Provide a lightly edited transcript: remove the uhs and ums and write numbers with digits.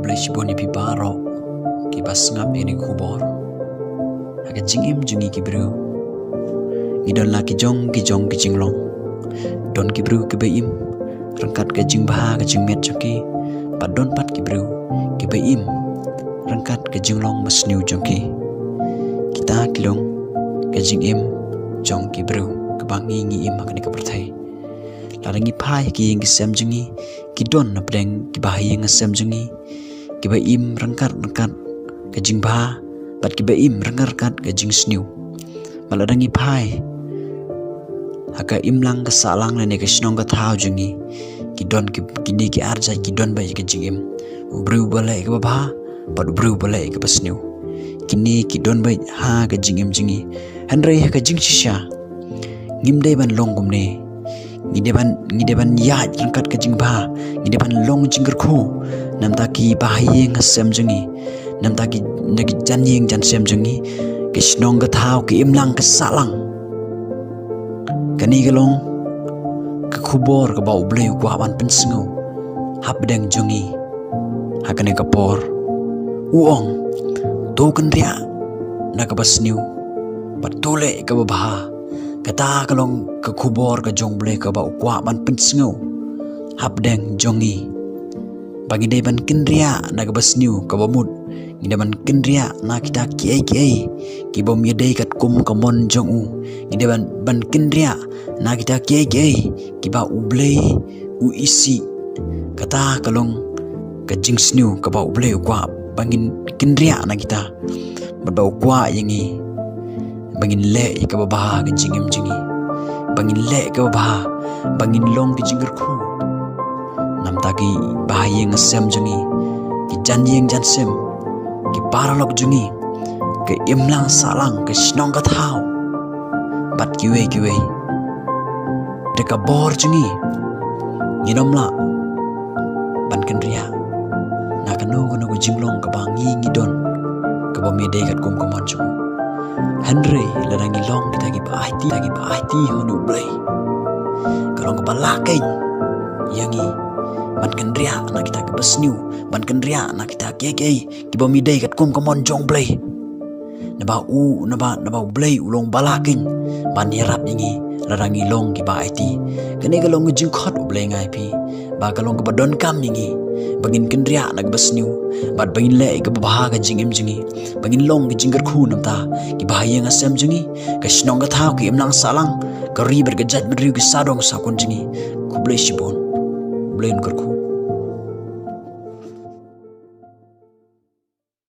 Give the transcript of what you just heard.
kublai shiboni piparo ki bas ngap ini kubor aga jingim jungi ki bru idon la ki jong ki jinglong don ki bru ki beim rangkat ke jing bah ke jing met joki padon pat ki bru ki beim rangkat ke jinglong masniu joki kita kilong ke jingim jong ki bru ke bangi ngi im akani ka perthai larangi phai ki ing sem jungi ki don na preng ki bahi ing sem jungi ki beim rangkat ke jing bah pat ki beim rangkat ke jing sniu malarangi phai haka imlang ke salang lene ke snong ka thau jungi ki don ki ni ki arja ki don bai ke jingim ubru balai ke ba pat ubru balai ke pasniu kini ki don bai ha ke jingim jingi hanrei ha ke jing shisha ngimdei ban longum ne ngideban ya rangkat ke jing ba ngideban long jingger khu namta ki bahi ngasem jungi namta ki nagi janying jan sem jungi ke snong ka thau ki imlang ke salang kani gelong ke kubor ke bau bleu ku haban pensengu hap deng jungi hakane kapor uong to kan ria na ka basniu batule ke baha kata kalong ke kubor ke jong bleu ke bau ku haban pensengu hap deng jongi bagi deban kinria na ka basniu ke bamut ngidaban kinria na kita kiai ki bom yedei kat kum kamon jong u ngidaban ban kinria na kita kiai ki ba ublei u isi kata kalong ke jingsniu ke ba ublei kwa bangin kinria na kita ba kwa yangi bangin le ke ba ke jingim jingi bangin le ke ba bangin long ke jingger khu nam taki bahaya ngasem jungi ki janjing jansem ki paralok jungi ke imlang salang ke snong ka thau bat kiwe deka bor jungi nginomla ban kendria na kanu ku jinglong ka bangi ngidon ka bomede kat kum komon chu Henry larangi long kita gi ba IT honu blai kalong ka balakai yangi ban kendria na kita ke besniu ban kendria na kita kiai ki bomide kat kum komon jong blai naba blai ulong balakin ban hirap ingi larangi long ki ba IT kene kalong jing khot blai ngai pi ba kalong ka badon kam ingi bangin kendria nak besniu bat bangin le ka ba ka jingim jingi bangin long ki jingger khu namta ki bahaya ngasem jingi ka snong ka thau ki imlang salang ka ri ber ka jat ber ki sadong sakon jingi ku blai shibon blain kerku